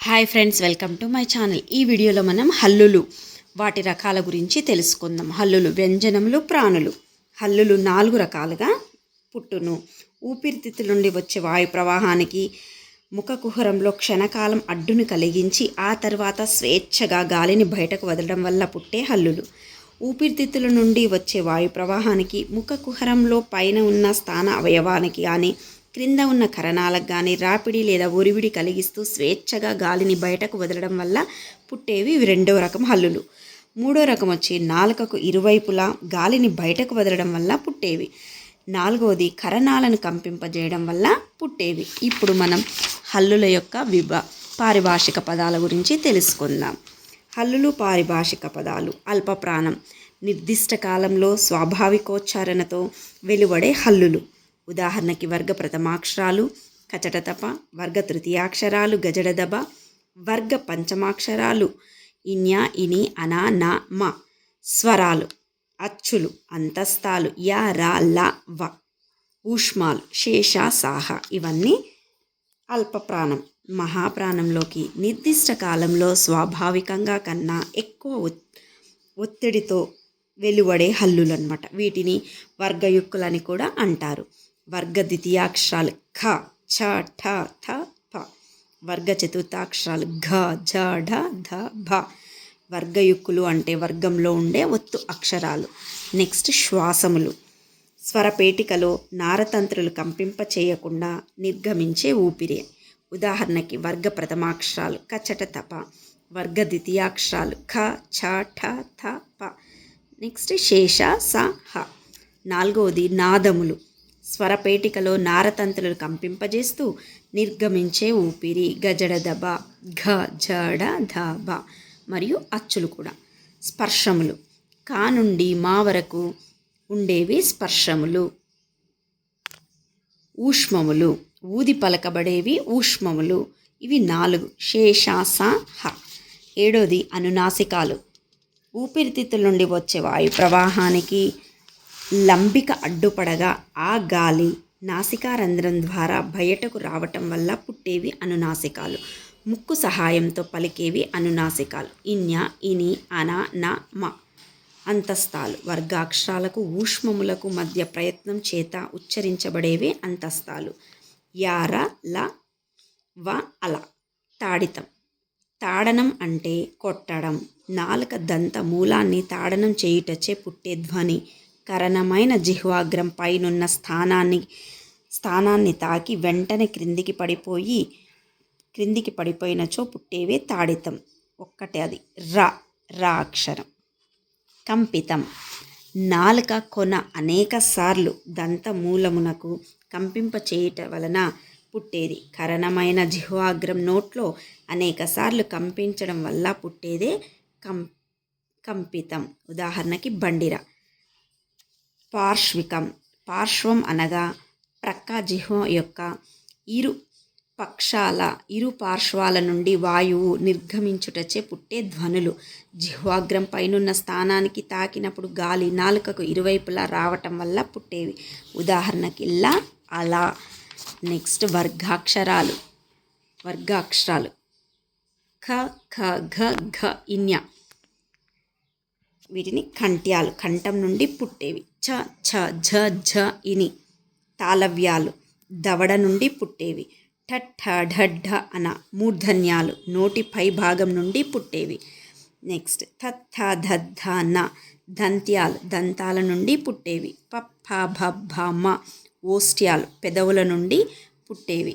Hi friends, welcome to my channel. ఈ వీడియోలో మనం హల్లులు వాటి రకాల గురించి తెలుసుకుందాం. హల్లులు వ్యంజనములు, ప్రాణులు. హల్లులు 4 రకాలుగా పుట్టును. ఊపిరితిత్తుల నుండి వచ్చే వాయు ప్రవాహానికి ముఖ కుహరంలో క్షణకాలం అడ్డును కలిగించి ఆ తర్వాత స్వేచ్ఛగా గాలిని బయటకు వదలడం వల్ల పుట్టే హల్లులు. ఊపిరితిత్తుల నుండి వచ్చే వాయు ప్రవాహానికి ముఖ కుహరంలో పైన ఉన్న స్థాన అవయవానికి కానీ క్రింద ఉన్న కరణాలకు కానీ రాపిడి లేదా ఒరివిడి కలిగిస్తూ స్వేచ్ఛగా గాలిని బయటకు వదలడం వల్ల పుట్టేవి రెండవ రకం హల్లులు. మూడో రకం వచ్చి నాలుకకు ఇరువైపులా గాలిని బయటకు వదలడం వల్ల పుట్టేవి. నాలుగవది కరణాలను కంపింపజేయడం వల్ల పుట్టేవి. ఇప్పుడు మనం హల్లుల యొక్క పారిభాషిక పదాల గురించి తెలుసుకుందాం. హల్లులు పారిభాషిక పదాలు. అల్పప్రాణం, నిర్దిష్ట కాలంలో స్వాభావికోచ్చారణతో వెలువడే హల్లులు. ఉదాహరణకి వర్గ ప్రథమాక్షరాలు కచటతప, వర్గ తృతీయాక్షరాలు గజడదబ, వర్గ పంచమాక్షరాలు ఇన్య, ఇని, అన, న, మ. స్వరాలు అచ్చులు, అంతస్తాలు య, ర, ల, వ. ఊష్మాలు శేష, సాహ. ఇవన్నీ అల్పప్రాణం. మహాప్రాణంలోకి నిర్దిష్ట కాలంలో స్వాభావికంగా కన్నా ఎక్కువ ఒత్తిడితో వెలువడే హల్లులు అన్నమాట. వీటిని వర్గయుక్కులని కూడా అంటారు. వర్గ ద్వితీయాక్షరాలు ఖ, ఛ, ఠ, థ, ప. వర్గ చతుర్థాక్షరాలు ఘ, ఝ, ఢ, ధ, భ. వర్గయుక్కులు అంటే వర్గంలో ఉండే ఒత్తు అక్షరాలు. నెక్స్ట్ శ్వాసములు. స్వరపేటికలో నారతంత్రులు కంపింప చేయకుండా నిర్గమించే ఊపిరి. ఉదాహరణకి వర్గ ప్రథమాక్షరాలు కచట తప, వర్గ ద్వితీయాక్షరాలు ఖ, ఛ, ఠ, థ, ప. నెక్స్ట్ శేష, స, హ. నాలుగవది నాదములు. స్వరపేటికలో నారతంత్రులు కంపింపజేస్తూ నిర్గమించే ఊపిరి. గజడదబ, ఘ, ఝడ, ధ, బ. మరియు అచ్చులు కూడా. స్పర్శములు. కా నుండి మా వరకు ఉండేవి స్పర్శములు. ఊష్మములు. ఊది పలకబడేవి ఊష్మములు. ఇవి 4. శేష, స, హ. ఏడోది అనునాసికాలు. ఊపిరితిత్తుల నుండి వచ్చే వాయు ప్రవాహానికి లంబిక అడ్డుపడగా ఆ గాలి నాసికారంధ్రం ద్వారా బయటకు రావటం వల్ల పుట్టేవి అనునాసికాలు. ముక్కు సహాయంతో పలికేవి అనునాసికాలు. ఇన్య, ఇని, అన, న, మ. అంతస్తాలు. వర్గాక్షరాలకు ఊష్మములకు మధ్య ప్రయత్నం చేత ఉచ్చరించబడేవి అంతస్తాలు. యార, ల, వ, అల. తాడితం. తాడనం అంటే కొట్టడం. నాలుక దంత మూలాన్ని తాడనం చేయుటచే పుట్టే ధ్వని. కరణమైన జిహ్వాగ్రం పైనున్న స్థానాన్ని తాకి వెంటనే క్రిందికి పడిపోయినచో పుట్టేవే తాడితం. ఒక్కటే అది రా అక్షరం. కంపితం. నాలుక కొన అనేక సార్లు దంత మూలమునకు కంపింప చేయుట వలన పుట్టేది. కరణమైన జిహ్వాగ్రం నోట్లో అనేక సార్లు కంపించడం వల్ల పుట్టేదే కంపితం. ఉదాహరణకి బండిర. పార్శ్వికం. పార్శ్వం అనగా ప్రక్క జిహ్వ యొక్క ఇరు పార్శ్వాల నుండి వాయువు నిర్గమించుటచే పుట్టే ధ్వనులు. జిహ్వాగ్రం పైనున్న స్థానానికి తాకినప్పుడు గాలి నాలుకకు ఇరువైపులా రావటం వల్ల పుట్టేవి. ఉదాహరణకి ల, అల. నెక్స్ట్ వర్గాక్షరాలు. ఖ, ఖ, ఘ, ఘ, ఇన్య. వీటిని కంఠ్యాలు. కంఠం నుండి పుట్టేవి. ఛ, ఛ, ఝ, ఝ, ఇని. తాళవ్యాలు. దవడ నుండి పుట్టేవి. ఠ, ఠ, ఢ, ఢ, అన. మూర్ధన్యాలు. నోటి పై భాగం నుండి పుట్టేవి. నెక్స్ట్ థ, థ, ధ, ధ, న. దంత్యాలు. దంతాల నుండి పుట్టేవి. ప, ఫ, భ, భ, మ. ఓష్ట్యాలు. పెదవుల నుండి పుట్టేవి.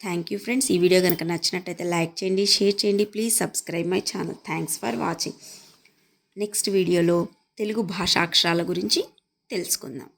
Thank you friends. ఈ వీడియో కనుక నచ్చినట్టయితే లైక్ చేయండి, షేర్ చేయండి. Please subscribe my channel. Thanks for watching. Next వీడియోలో తెలుగు భాషాక్షరాల గురించి తెలుసుకుందాం.